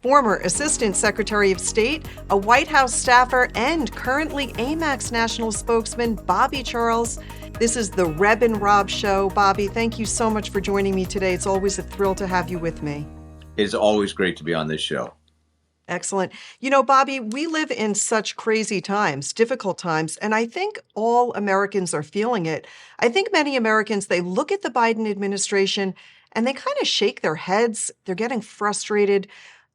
Former Assistant Secretary of State, a White House staffer, and currently AMAC's national spokesman, Bobby Charles. This is the Reb and Rob show. Bobby, thank you so much for joining me today. It's always a thrill to have you with me. It's always great to be on this show. Excellent. You know, Bobby, we live in such crazy times, difficult times, and I think all Americans are feeling it. I think many Americans, they look at the Biden administration and they kind of shake their heads. They're getting frustrated.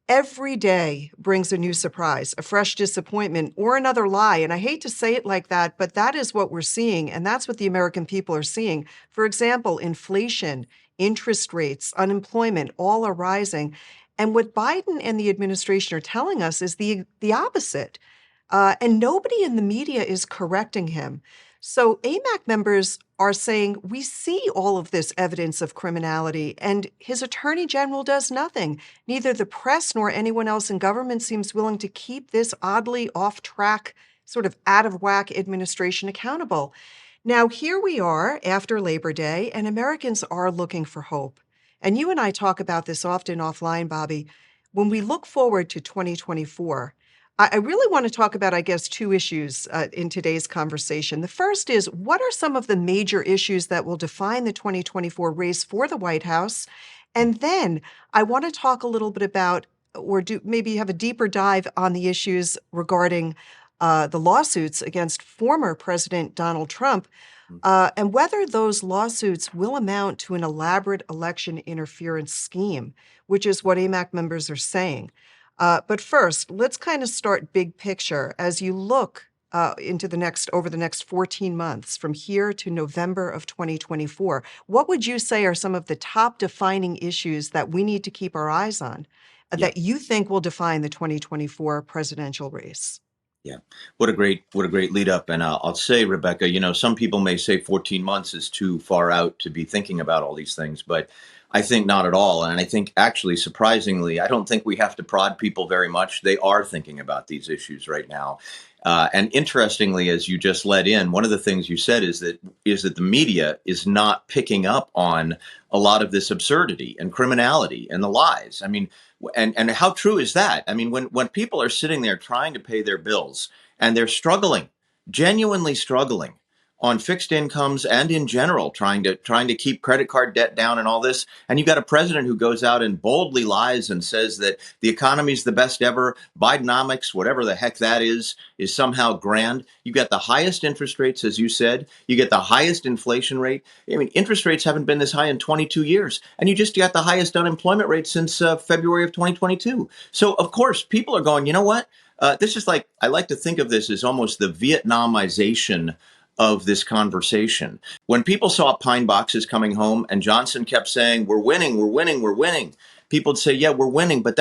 Every day brings a new surprise, a fresh disappointment, or another lie. And I hate to say it like that, but that is what we're seeing. And that's what the American people are seeing. For example, inflation, interest rates, unemployment, all are rising. And what Biden and the administration are telling us is the opposite. And nobody in the media is correcting him. So AMAC members are saying, we see all of this evidence of criminality, and his attorney general does nothing. Neither the press nor anyone else in government seems willing to keep this oddly off track, sort of out of whack administration accountable. Now, here we are after Labor Day, and Americans are looking for hope. And you and I talk about this often offline, Bobby. When we look forward to 2024, I really want to talk about, I guess, two issues in today's conversation. The first is, what are some of the major issues that will define the 2024 race for the White House? And then I want to talk a little bit about, or maybe have a deeper dive on the issues regarding the lawsuits against former President Donald Trump, and whether those lawsuits will amount to an elaborate election interference scheme, which is what AMAC members are saying. But first, let's kind of start big picture. As you look over the next 14 months, from here to November of 2024, what would you say are some of the top defining issues that we need to keep our eyes on that you think will define the 2024 presidential race? Yeah. What a great lead up. And I'll say, Rebecca, some people may say 14 months is too far out to be thinking about all these things, but I think not at all. And I think actually, surprisingly, I don't think we have to prod people very much. They are thinking about these issues right now. And interestingly, as you just led in, one of the things you said is that the media is not picking up on a lot of this absurdity and criminality and the lies. I mean, and how true is that? I mean, when people are sitting there trying to pay their bills and they're struggling, genuinely struggling on fixed incomes and in general, trying to keep credit card debt down and all this. And you've got a president who goes out and boldly lies and says that the economy is the best ever. Bidenomics, whatever the heck that is somehow grand. You've got the highest interest rates, as you said. You get the highest inflation rate. I mean, interest rates haven't been this high in 22 years. And you just got the highest unemployment rate since February of 2022. So, of course, people are going, you know what? This is like, I like to think of this as almost the Vietnamization of this conversation. When people saw pine boxes coming home and Johnson kept saying, we're winning, we're winning, we're winning, people would say, yeah, we're winning, but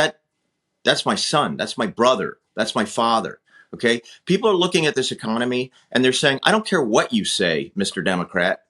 that's my son, that's my brother, that's my father. Okay. People are looking at this economy and they're saying, I don't care what you say, Mr. Democrat.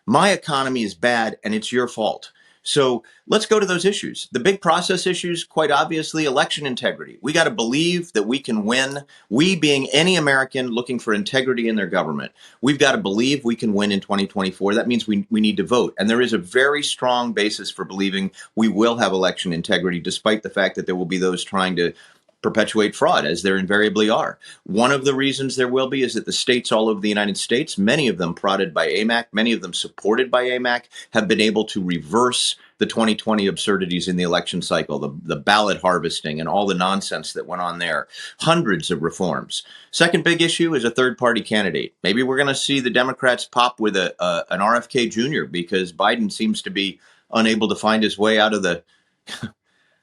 My economy is bad and it's your fault. So let's go to those issues. The big process issues, quite obviously, election integrity. We got to believe that we can win. We, being any American looking for integrity in their government, we've got to believe we can win in 2024. That means we need to vote. And there is a very strong basis for believing we will have election integrity, despite the fact that there will be those trying to perpetuate fraud, as there invariably are. One of the reasons there will be is that the states all over the United States, many of them prodded by AMAC, many of them supported by AMAC, have been able to reverse the 2020 absurdities in the election cycle, the ballot harvesting and all the nonsense that went on there. Hundreds of reforms. Second big issue is a third-party candidate. Maybe we're going to see the Democrats pop with an RFK Jr. because Biden seems to be unable to find his way out of the,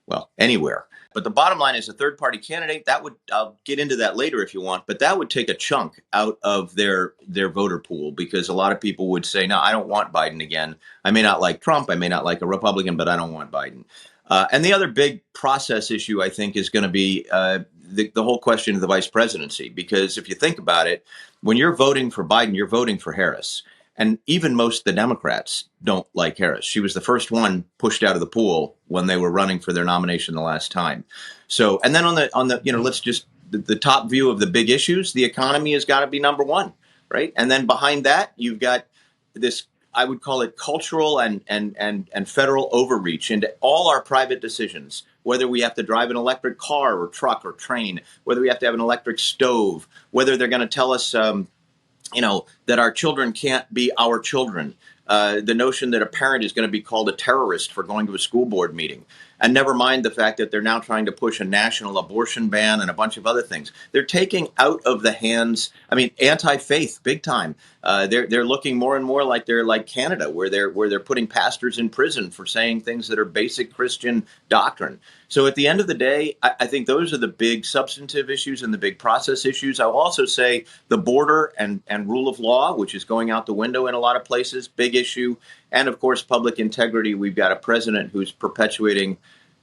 well, anywhere. But the bottom line is a third-party candidate, I'll get into that later if you want, but that would take a chunk out of their voter pool, because a lot of people would say, no, I don't want Biden again. I may not like Trump, I may not like a Republican, but I don't want Biden. And the other big process issue, I think, is going to be the whole question of the vice presidency, because if you think about it, when you're voting for Biden, you're voting for Harris. And even most of the Democrats don't like Harris. She was the first one pushed out of the pool when they were running for their nomination the last time. So, and then on the let's just the top view of the big issues, the economy has got to be number one, right? And then behind that, you've got this, I would call it cultural and federal overreach into all our private decisions, whether we have to drive an electric car or truck or train, whether we have to have an electric stove, whether they're going to tell us, that our children can't be our children. The notion that a parent is going to be called a terrorist for going to a school board meeting. And never mind the fact that they're now trying to push a national abortion ban and a bunch of other things. They're taking out of the hands, anti-faith, big time. They're looking more and more like they're like Canada, where they're putting pastors in prison for saying things that are basic Christian doctrine. So at the end of the day, I think those are the big substantive issues and the big process issues. I'll also say the border and rule of law, which is going out the window in a lot of places, big issue. And of course, public integrity. We've got a president who's perpetuating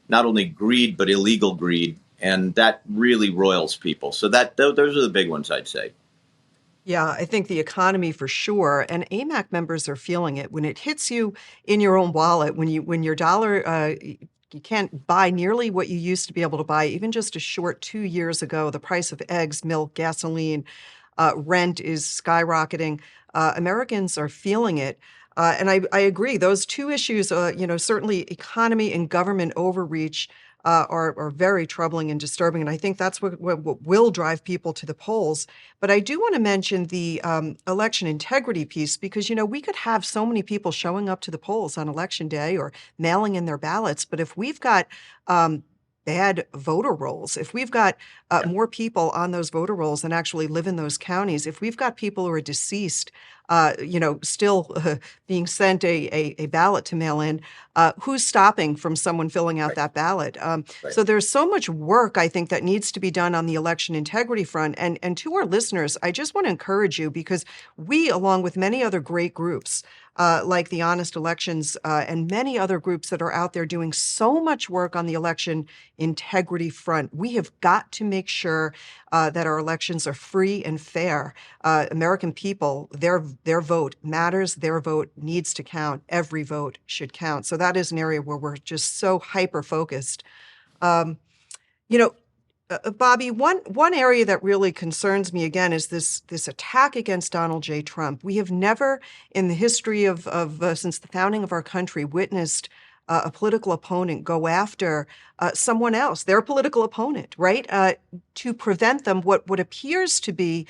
not only greed, but illegal greed. And that really roils people. So those are the big ones, I'd say. Yeah, I think the economy for sure, and AMAC members are feeling it when it hits you in your own wallet. When your dollar, you can't buy nearly what you used to be able to buy. Even just a short 2 years ago, the price of eggs, milk, gasoline, rent is skyrocketing. Americans are feeling it. And I agree. Those two issues, certainly economy and government overreach, are very troubling and disturbing. And I think that's what will drive people to the polls. But I do want to mention the election integrity piece because, we could have so many people showing up to the polls on election day or mailing in their ballots. But if we've got bad voter rolls, if we've got more people on those voter rolls than actually live in those counties, if we've got people who are deceased, still being sent a ballot to mail in, who's stopping from someone filling out that ballot? So there's so much work, I think, that needs to be done on the election integrity front. And to our listeners, I just want to encourage you because we, along with many other great groups, like the Honest Elections and many other groups that are out there doing so much work on the election integrity front. We have got to make sure that our elections are free and fair. American people, their vote matters. Their vote needs to count. Every vote should count. So that is an area where we're just so hyper-focused. You know, Bobby, one area that really concerns me again is this attack against Donald J. Trump. We have never, in the history of since the founding of our country, witnessed a political opponent go after someone else, their political opponent, right? To prevent them, what appears to be,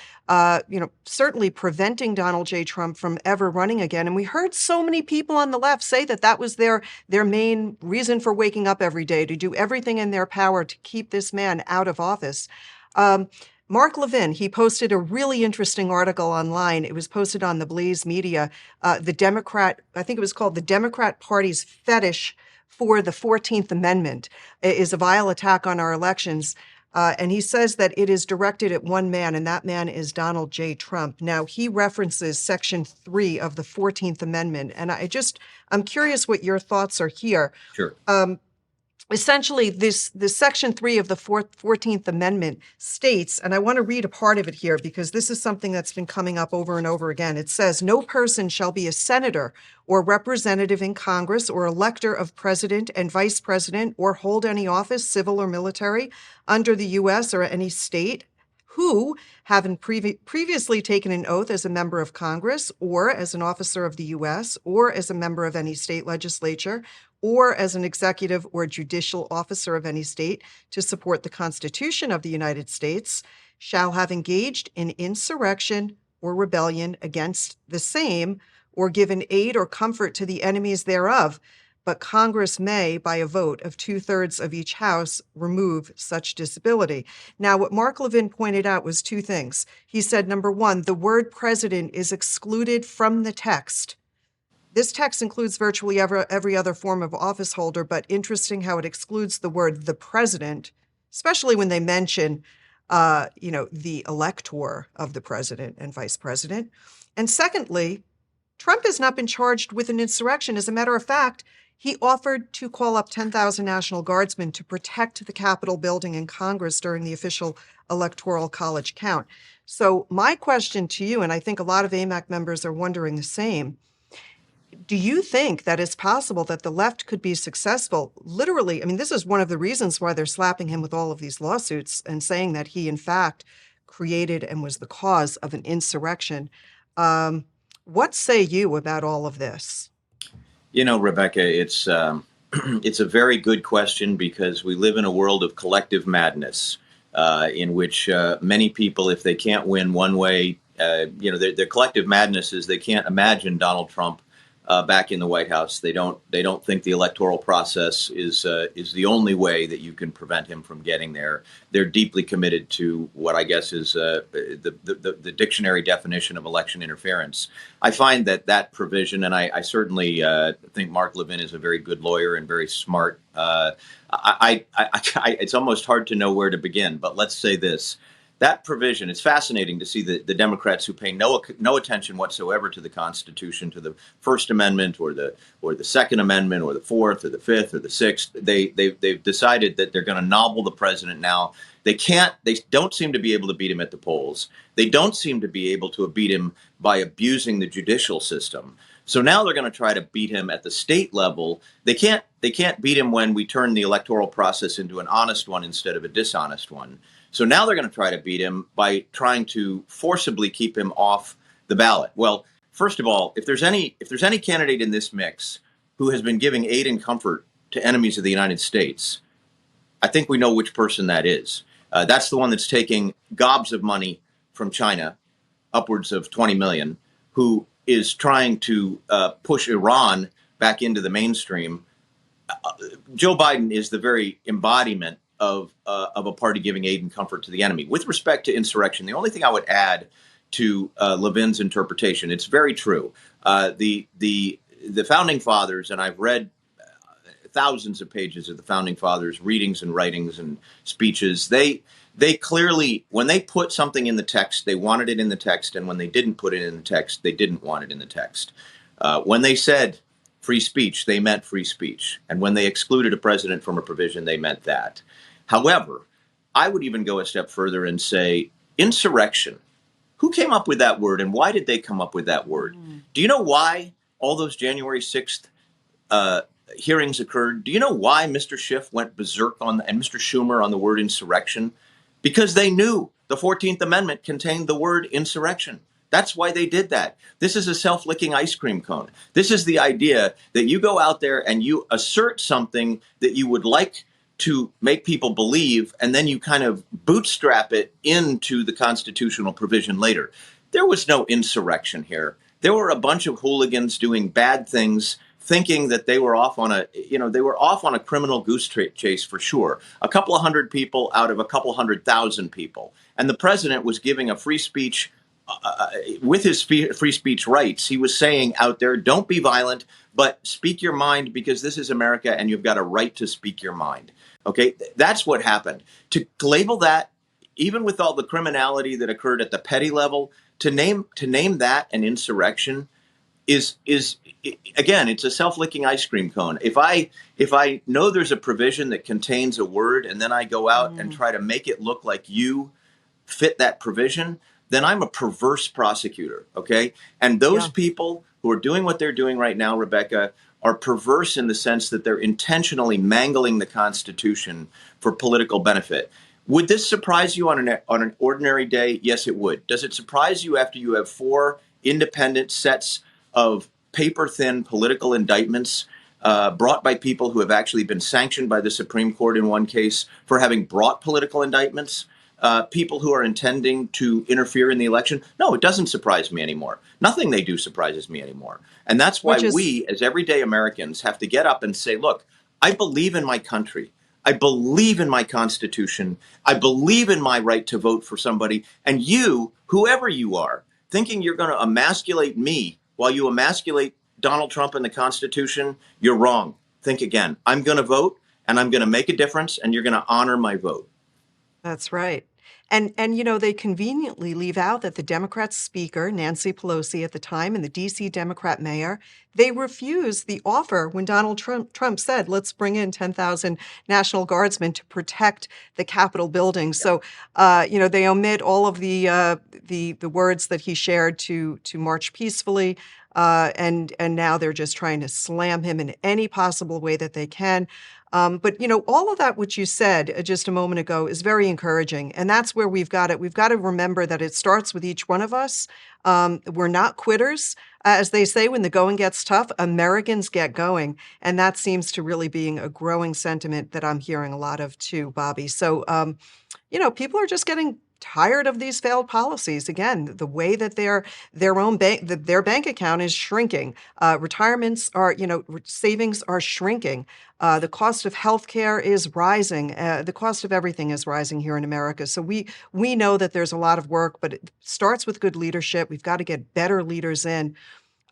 certainly preventing Donald J. Trump from ever running again. And we heard so many people on the left say that was their main reason for waking up every day, to do everything in their power to keep this man out of office. Mark Levin, he posted a really interesting article online. It was posted on the Blaze Media. I think it was called "The Democrat Party's Fetish for the 14th Amendment is a vile attack on our elections." And he says that it is directed at one man, and that man is Donald J. Trump. Now, he references Section 3 of the 14th Amendment. And I'm curious what your thoughts are here. Sure. Essentially, this Section 3 of the 14th Amendment states, and I want to read a part of it here because this is something that's been coming up over and over again. It says, "No person shall be a senator or representative in Congress or elector of president and vice president or hold any office, civil or military, under the U.S. or any state, who, having previously taken an oath as a member of Congress or as an officer of the U.S. or as a member of any state legislature or as an executive or judicial officer of any state to support the Constitution of the United States, shall have engaged in insurrection or rebellion against the same or given aid or comfort to the enemies thereof. But Congress may, by a vote of 2/3 of each house, remove such disability." Now, what Mark Levin pointed out was two things. He said, number one, the word president is excluded from the text. This text includes virtually every other form of office holder, but interesting how it excludes the word the president, especially when they mention, the elector of the president and vice president. And secondly, Trump has not been charged with an insurrection. As a matter of fact, he offered to call up 10,000 National Guardsmen to protect the Capitol building in Congress during the official Electoral College count. So my question to you, and I think a lot of AMAC members are wondering the same, do you think that it's possible that the left could be successful? Literally, this is one of the reasons why they're slapping him with all of these lawsuits and saying that he, in fact, created and was the cause of an insurrection. What say you about all of this? Rebecca, it's it's a very good question because we live in a world of collective madness, in which many people, if they can't win one way, their collective madness is they can't imagine Donald Trump back in the White House. They don't think the electoral process is the only way that you can prevent him from getting there. They're deeply committed to what I guess is the dictionary definition of election interference. I find that provision, and I certainly think Mark Levin is a very good lawyer and very smart. It's almost hard to know where to begin, but let's say this. That provision, it's fascinating to see the Democrats who pay no attention whatsoever to the Constitution, to the First Amendment or the Second Amendment or the Fourth or the Fifth or the Sixth. They've decided that they're going to nobble the president now. They don't seem to be able to beat him at the polls. They don't seem to be able to beat him by abusing the judicial system. So now they're going to try to beat him at the state level. They can't beat him when we turn the electoral process into an honest one instead of a dishonest one. So now they're going to try to beat him by trying to forcibly keep him off the ballot. Well, first of all, if there's any candidate in this mix who has been giving aid and comfort to enemies of the United States, I think we know which person that is. That's the one that's taking gobs of money from China, upwards of 20 million, who is trying to push Iran back into the mainstream. Joe Biden is the very embodiment of a party giving aid and comfort to the enemy. With respect to insurrection, the only thing I would add to Levin's interpretation, it's very true. The founding fathers, and I've read thousands of pages of the founding fathers' readings and writings and speeches. They clearly, when they put something in the text, they wanted it in the text, and when they didn't put it in the text, they didn't want it in the text. When they said free speech, they meant free speech, and when they excluded a president from a provision, they meant that. However, I would even go a step further and say insurrection. Who came up with that word, and why did they come up with that word? Do you know why all those January 6th hearings occurred? Do you know why Mr. Schiff went berserk and Mr. Schumer on the word insurrection? Because they knew the 14th Amendment contained the word insurrection. That's why they did that. This is a self-licking ice cream cone. This is the idea that you go out there and you assert something that you would like to make people believe, and then you kind of bootstrap it into the constitutional provision later. There was no insurrection here. There were a bunch of hooligans doing bad things, thinking that they were off on a criminal goose chase for sure. A couple of hundred people out of a couple 100,000 people. And the president was giving a free speech with his free speech rights. He was saying out there, don't be violent, but speak your mind, because this is America and you've got a right to speak your mind. Okay, that's what happened. To label that, even with all the criminality that occurred at the petty level, to name that an insurrection is again, it's a self-licking ice cream cone. If I know there's a provision that contains a word, and then I go out and try to make it look like you fit that provision, then I'm a perverse prosecutor. Okay, and those people who are doing what they're doing right now, Rebecca, are perverse in the sense that they're intentionally mangling the Constitution for political benefit. Would this surprise you on an ordinary day? Yes, it would. Does it surprise you after you have 4 independent sets of paper-thin political indictments brought by people who have actually been sanctioned by the Supreme Court in one case for having brought political indictments? People who are intending to interfere in the election? No, it doesn't surprise me anymore. Nothing they do surprises me anymore. And that's why we, as everyday Americans, have to get up and say, look, I believe in my country. I believe in my Constitution. I believe in my right to vote for somebody. And you, whoever you are, thinking you're going to emasculate me while you emasculate Donald Trump and the Constitution, you're wrong. Think again. I'm going to vote, and I'm going to make a difference, and you're going to honor my vote. That's right. And they conveniently leave out that the Democrat speaker, Nancy Pelosi at the time, and the DC Democrat mayor, they refused the offer when Donald Trump said, let's bring in 10,000 National Guardsmen to protect the Capitol building. So, they omit all of the words that he shared to march peacefully. And now they're just trying to slam him in any possible way that they can. But all of that, which you said just a moment ago, is very encouraging, and that's where we've got it. We've got to remember that it starts with each one of us. We're not quitters. As they say, when the going gets tough, Americans get going, and that seems to really being a growing sentiment that I'm hearing a lot of too, Bobby. So, people are just getting tired of these failed policies. Again, the way that their own their bank account is shrinking. Retirements are, savings are shrinking. The cost of healthcare is rising. The cost of everything is rising here in America. So we know that there's a lot of work, but it starts with good leadership. We've got to get better leaders in.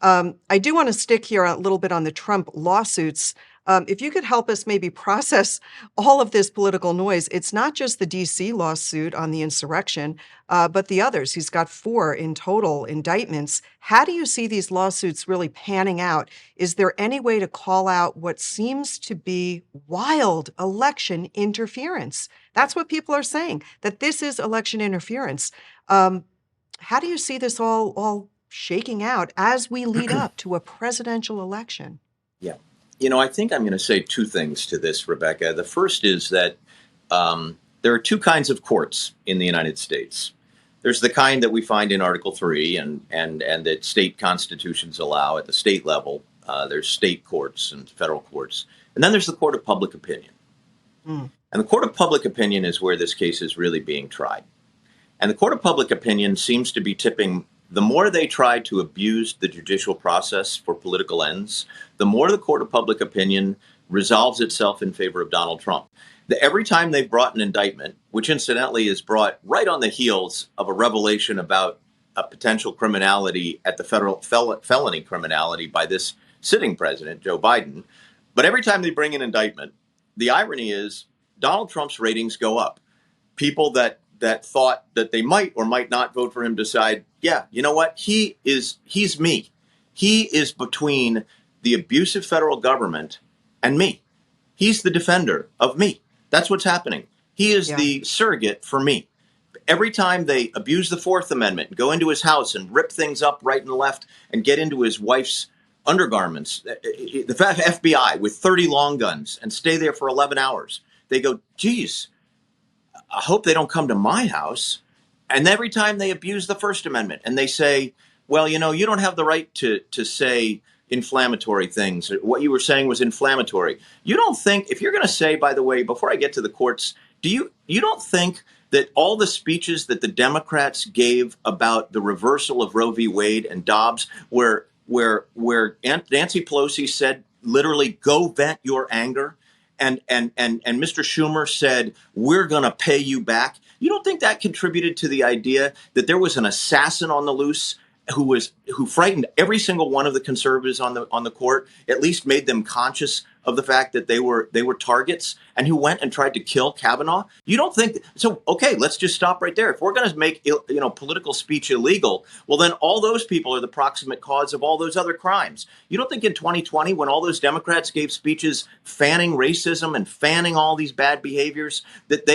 I do want to stick here a little bit on the Trump lawsuits. If you could help us maybe process all of this political noise, it's not just the DC lawsuit on the insurrection, but the others. He's got 4 in total indictments. How do you see these lawsuits really panning out? Is there any way to call out what seems to be wild election interference? That's what people are saying, that this is election interference. How do you see this all shaking out as we lead up to a presidential election? Yeah. I think I'm going to say 2 things to this, Rebecca. The first is that there are 2 kinds of courts in the United States. There's the kind that we find in Article 3 and that state constitutions allow at the state level. There's state courts and federal courts. And then there's the court of public opinion. And the court of public opinion is where this case is really being tried. And the court of public opinion seems to be tipping. The more they try to abuse the judicial process for political ends, the more the court of public opinion resolves itself in favor of Donald Trump. Every time they've brought an indictment, which incidentally is brought right on the heels of a revelation about a potential criminality at the federal felony criminality by this sitting president, Joe Biden. But every time they bring an indictment, the irony is Donald Trump's ratings go up. People that thought that they might or might not vote for him decide, yeah, you know what? He's me. He is between the abusive federal government and me. He's the defender of me. That's what's happening. He is the surrogate for me. Every time they abuse the 4th Amendment, go into his house and rip things up right and left and get into his wife's undergarments, the FBI with 30 long guns and stay there for 11 hours. They go, geez, I hope they don't come to my house. And every time they abuse the First Amendment and they say, well, you don't have the right to say inflammatory things. What you were saying was inflammatory. You don't think, if you're going to say, by the way, before I get to the courts, you don't think that all the speeches that the Democrats gave about the reversal of Roe v. Wade and Dobbs, where Nancy Pelosi said, literally, go vent your anger, and Mr. Schumer said, we're going to pay you back. You don't think that contributed to the idea that there was an assassin on the loose who frightened every single one of the conservatives on the court, at least made them conscious of the fact that they were targets, and who went and tried to kill Kavanaugh? You don't think so? Okay, let's just stop right there. If we're going to make political speech illegal, well, then all those people are the proximate cause of all those other crimes. You don't think in 2020, when all those Democrats gave speeches fanning racism and fanning all these bad behaviors, that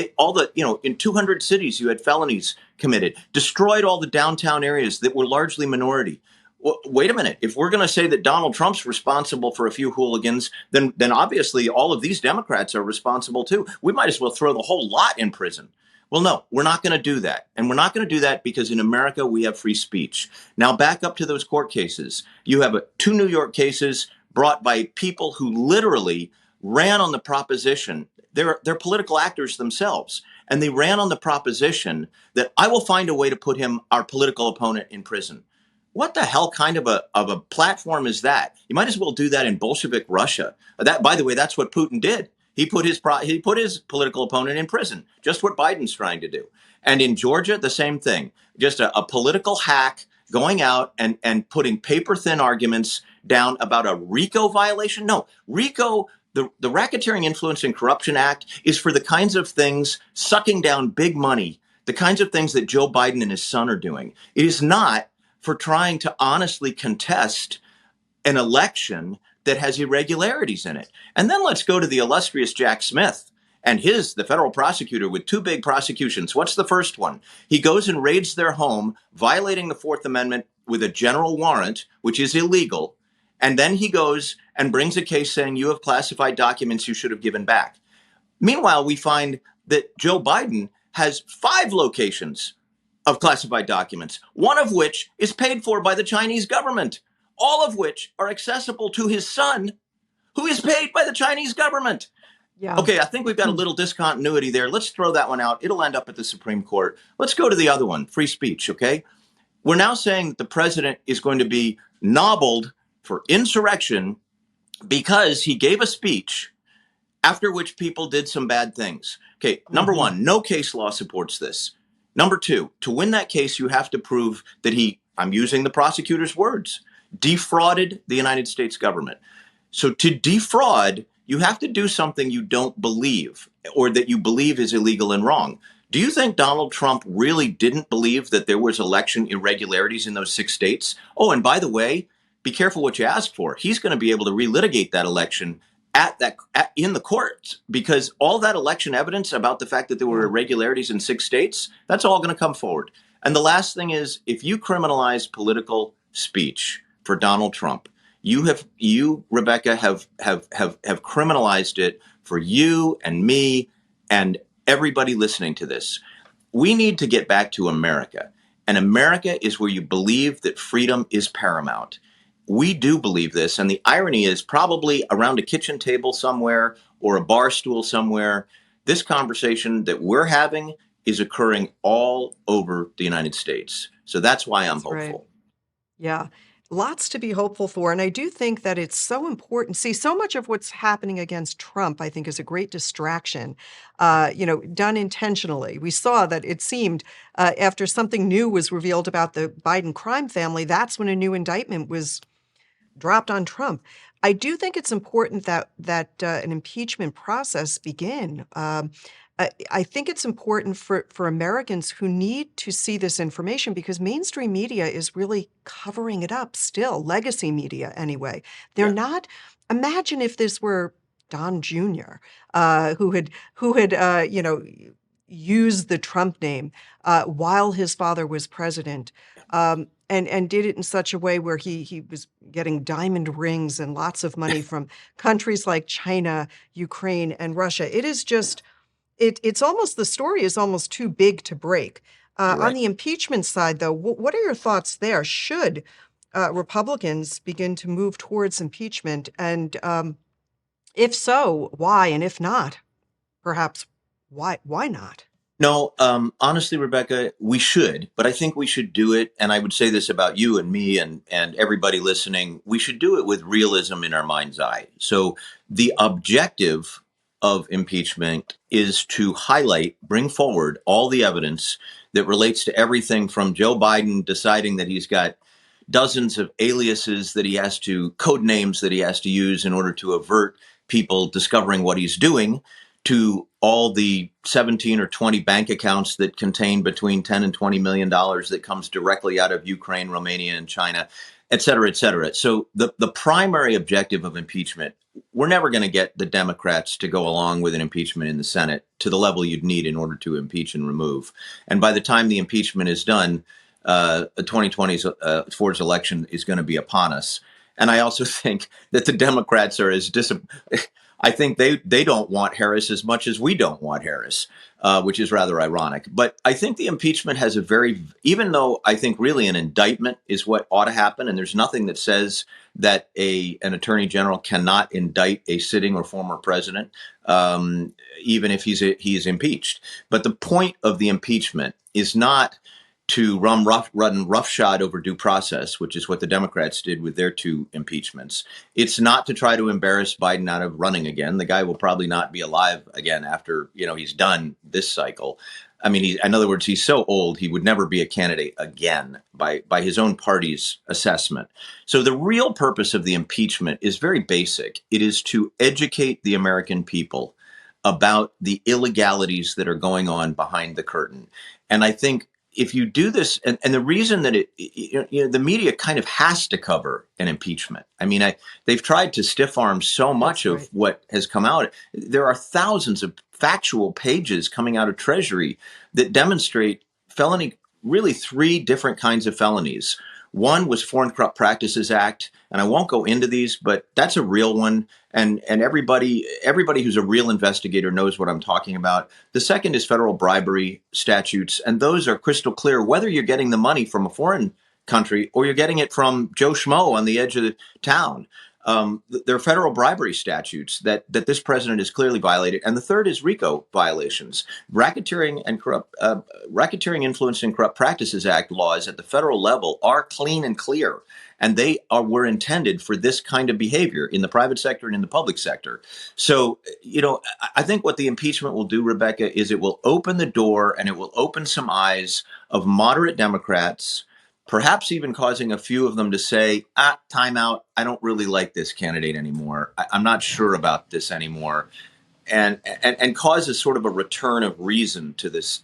in 200 cities you had felonies committed, destroyed all the downtown areas that were largely minority? Well, wait a minute. If we're going to say that Donald Trump's responsible for a few hooligans, then obviously all of these Democrats are responsible too. We might as well throw the whole lot in prison. Well, no, we're not going to do that. And we're not going to do that because in America, we have free speech. Now, back up to those court cases. You have 2 New York cases brought by people who literally ran on the proposition. They're political actors themselves. And they ran on the proposition that I will find a way to put our political opponent, in prison. What the hell kind of a platform is that? You might as well do that in Bolshevik Russia. That, by the way, that's what Putin did. He put his political opponent in prison, just what Biden's trying to do. And in Georgia, the same thing. Just a political hack going out and putting paper thin arguments down about a RICO violation. No, RICO, the Racketeering Influence and Corruption Act, is for the kinds of things sucking down big money, the kinds of things that Joe Biden and his son are doing. It is not for trying to honestly contest an election that has irregularities in it. And then let's go to the illustrious Jack Smith and the federal prosecutor with 2 big prosecutions. What's the first one? He goes and raids their home, violating the 4th Amendment with a general warrant, which is illegal. And then he goes and brings a case saying you have classified documents you should have given back. Meanwhile, we find that Joe Biden has 5 locations of classified documents, one of which is paid for by the Chinese government, all of which are accessible to his son, who is paid by the Chinese government. Yeah. Okay, I think we've got a little discontinuity there. Let's throw that one out. It'll end up at the Supreme Court. Let's go to the other one, free speech, okay? We're now saying that the president is going to be nobbled for insurrection because he gave a speech after which people did some bad things. Okay, number Mm-hmm. one, no case law supports this. Number two, to win that case, you have to prove that he, I'm using the prosecutor's words, defrauded the United States government. So to defraud, you have to do something you don't believe or that you believe is illegal and wrong. Do you think Donald Trump really didn't believe that there was election irregularities in those 6 states? Oh, and by the way, be careful what you ask for. He's going to be able to relitigate that election in the courts because all that election evidence about the fact that there were irregularities in 6 states, that's all going to come forward. And the last thing is, if you criminalize political speech for Donald Trump, you, Rebecca, have criminalized it for you and me and everybody listening to this. We need to get back to America. And America is where you believe that freedom is paramount. We do believe this. And the irony is probably around a kitchen table somewhere or a bar stool somewhere, this conversation that we're having is occurring all over the United States. So that's why I'm hopeful. Right. Yeah. Lots to be hopeful for. And I do think that it's so important. See, so much of what's happening against Trump, I think, is a great distraction, done intentionally. We saw that it seemed after something new was revealed about the Biden crime family, that's when a new indictment was dropped on Trump. I do think it's important that an impeachment process begin. I think it's important for Americans who need to see this information because mainstream media is really covering it up still, legacy media anyway. They're Yeah. not. Imagine if this were Don Jr., who had used the Trump name while his father was president. And did it in such a way where he was getting diamond rings and lots of money from countries like China, Ukraine, and Russia. It is just it's almost the story is almost too big to break. You're On right. the impeachment side, though, what are your thoughts there? Should Republicans begin to move towards impeachment, and if so, why? And if not, perhaps why not? No, honestly, Rebecca, we should, but I think we should do it. And I would say this about you and me and everybody listening. We should do it with realism in our mind's eye. So the objective of impeachment is to highlight, bring forward all the evidence that relates to everything from Joe Biden deciding that he's got dozens of aliases that he has to, code names that he has to use in order to avert people discovering what he's doing, to all the 17 or 20 bank accounts that contain between 10 and 20 million dollars that comes directly out of Ukraine, Romania, and China, et cetera, et cetera. So the primary objective of impeachment, we're never going to get the Democrats to go along with an impeachment in the Senate to the level you'd need in order to impeach and remove. And by the time the impeachment is done, the 2020 Ford's election is going to be upon us. And I also think that the Democrats are as I think they don't want Harris as much as we don't want Harris, which is rather ironic. But I think the impeachment has even though I think really an indictment is what ought to happen, and there's nothing that says that an attorney general cannot indict a sitting or former president, even if he's impeached. But the point of the impeachment is not to run roughshod over due process, which is what the Democrats did with their 2 impeachments. It's not to try to embarrass Biden out of running again. The guy will probably not be alive again after he's done this cycle. I mean, in other words, he's so old he would never be a candidate again by his own party's assessment. So the real purpose of the impeachment is very basic. It is to educate the American people about the illegalities that are going on behind the curtain. And I think if you do this, and the reason that the media kind of has to cover an impeachment. I mean, they've tried to stiff arm so much of what has come out. There are thousands of factual pages coming out of Treasury that demonstrate really 3 different kinds of felonies. One was Foreign Corrupt Practices Act, and I won't go into these, but that's a real one, and everybody who's a real investigator knows what I'm talking about. The second is federal bribery statutes, and those are crystal clear whether you're getting the money from a foreign country or you're getting it from Joe Schmo on the edge of the town. There are federal bribery statutes that this president has clearly violated, and the third is RICO violations, racketeering, influence, and corrupt practices act laws at the federal level are clean and clear, and were intended for this kind of behavior in the private sector and in the public sector. So, I think what the impeachment will do, Rebecca, is it will open the door and it will open some eyes of moderate Democrats, perhaps even causing a few of them to say, time out, I don't really like this candidate anymore. I'm not sure about this anymore. And causes sort of a return of reason to this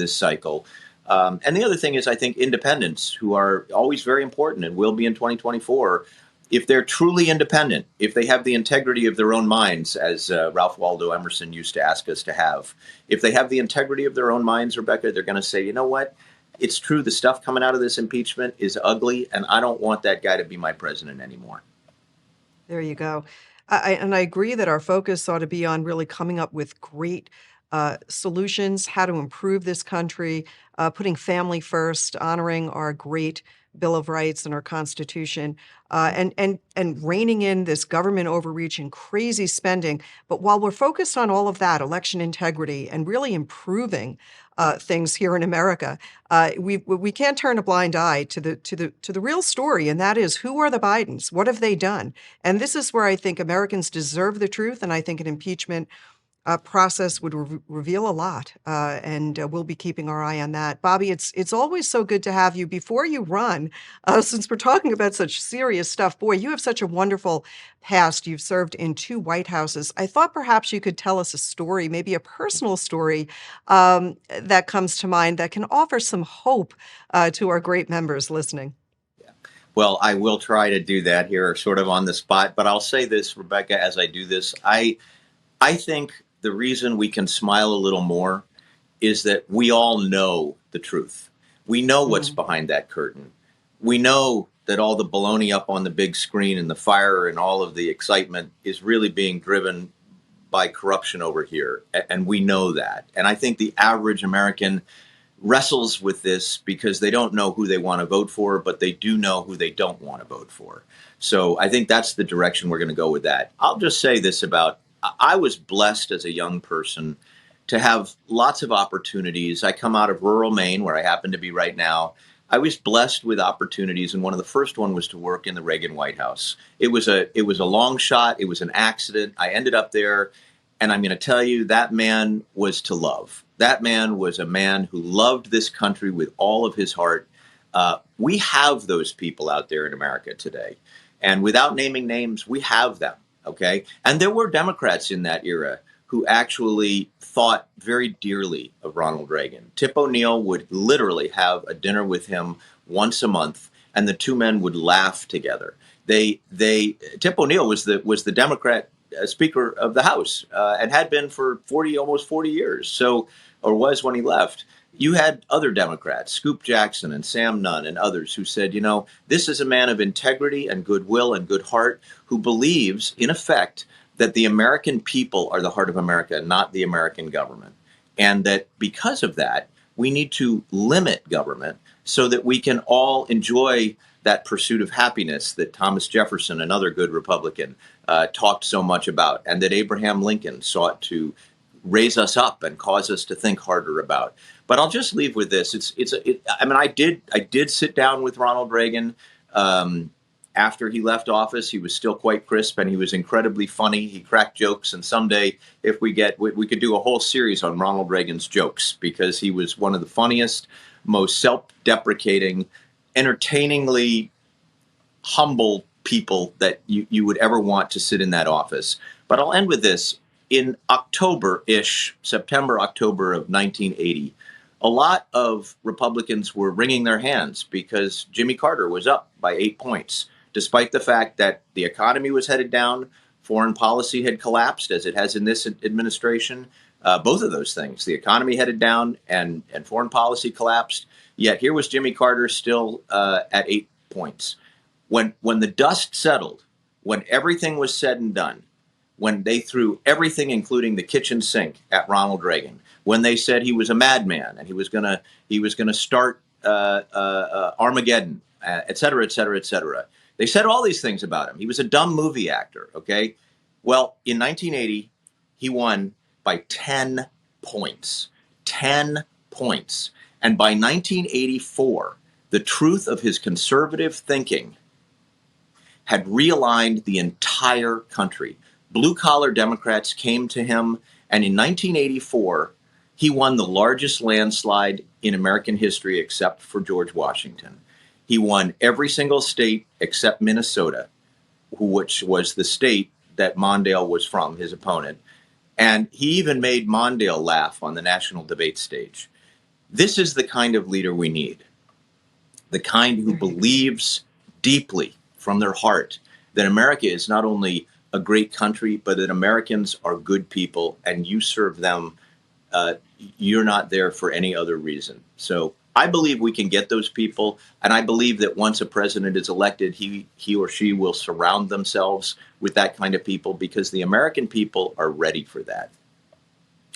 cycle. And the other thing is, I think independents, who are always very important and will be in 2024, if they're truly independent, if they have the integrity of their own minds, as Ralph Waldo Emerson used to ask us to have, if they have the integrity of their own minds, Rebecca, they're going to say, you know what? It's true, the stuff coming out of this impeachment is ugly, and I don't want that guy to be my president anymore. There you go. And I agree that our focus ought to be on really coming up with great solutions, how to improve this country, putting family first, honoring our great Bill of Rights and our Constitution, and reining in this government overreach and crazy spending. But while we're focused on all of that, election integrity, and really improving things here in America, we can't turn a blind eye to the real story, and that is, who are the Bidens? What have they done? And this is where I think Americans deserve the truth, and I think an impeachment process would reveal a lot, and we'll be keeping our eye on that. Bobby, it's always so good to have you. Before you run, since we're talking about such serious stuff, boy, you have such a wonderful past. You've served in 2 White Houses. I thought perhaps you could tell us a story, maybe a personal story, that comes to mind that can offer some hope to our great members listening. Well, I will try to do that here, sort of on the spot, but I'll say this, Rebecca, as I do this, I think the reason we can smile a little more is that we all know the truth. We know what's behind that curtain. We know that all the baloney up on the big screen and the fire and all of the excitement is really being driven by corruption over here. And we know that. And I think the average American wrestles with this because they don't know who they want to vote for, but they do know who they don't want to vote for. So I think that's the direction we're going to go with that. I'll just say this about, I was blessed as a young person to have lots of opportunities. I come out of rural Maine, where I happen to be right now. I was blessed with opportunities, and one of the first one was to work in the Reagan White House. It was a long shot. It was an accident. I ended up there, and I'm going to tell you, that man was to love. That man was a man who loved this country with all of his heart. We have those people out there in America today, and without naming names, we have them. Okay. And there were Democrats in that era who actually thought very dearly of Ronald Reagan. Tip O'Neill would literally have a dinner with him once a month, and the two men would laugh together. Tip O'Neill was the Democrat Speaker of the House, and had been for almost 40 years. So, or was when he left. You had other Democrats, Scoop Jackson and Sam Nunn and others, who said, this is a man of integrity and goodwill and good heart who believes, in effect, that the American people are the heart of America, not the American government. And that because of that, we need to limit government so that we can all enjoy that pursuit of happiness that Thomas Jefferson, another good Republican, talked so much about, and that Abraham Lincoln sought to raise us up and cause us to think harder about. But I'll just leave with this. I did sit down with Ronald Reagan after he left office. He was still quite crisp, and he was incredibly funny. He cracked jokes, and someday, if we could do a whole series on Ronald Reagan's jokes, because he was one of the funniest, most self-deprecating, entertainingly humble people that you would ever want to sit in that office. But I'll end with this. In October-ish, September, October of 1980, a lot of Republicans were wringing their hands because Jimmy Carter was up by 8 points, despite the fact that the economy was headed down, foreign policy had collapsed, as it has in this administration, both of those things. The economy headed down and foreign policy collapsed. Yet here was Jimmy Carter still at 8 points. When the dust settled, when everything was said and done, when they threw everything, including the kitchen sink, at Ronald Reagan, when they said he was a madman and he was gonna start Armageddon, et cetera, et cetera, et cetera. They said all these things about him. He was a dumb movie actor. Okay, well, in 1980, he won by 10 points. 10 points. And by 1984, the truth of his conservative thinking had realigned the entire country. Blue-collar Democrats came to him, and in 1984, he won the largest landslide in American history except for George Washington. He won every single state except Minnesota, which was the state that Mondale was from, his opponent. And he even made Mondale laugh on the national debate stage. This is the kind of leader we need, the kind who believes deeply from their heart that America is not only a great country, but that Americans are good people and you serve them. You're not there for any other reason. So I believe we can get those people. And I believe that once a president is elected, he or she will surround themselves with that kind of people because the American people are ready for that.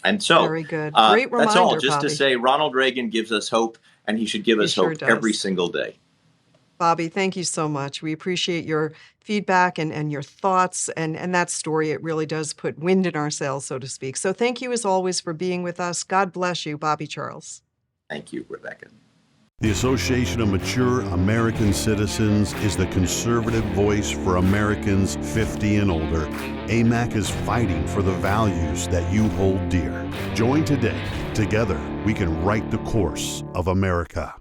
And so very good. Great reminder, that's all. Just Bobby. to say, Ronald Reagan gives us hope, and he should give us sure hope does. every single day. Bobby, thank you so much. We appreciate your feedback and your thoughts and that story. It really does put wind in our sails, so to speak. So thank you as always for being with us. God bless you, Bobby Charles. Thank you, Rebecca. The Association of Mature American Citizens is the conservative voice for Americans 50 and older. AMAC is fighting for the values that you hold dear. Join today. Together, we can write the course of America.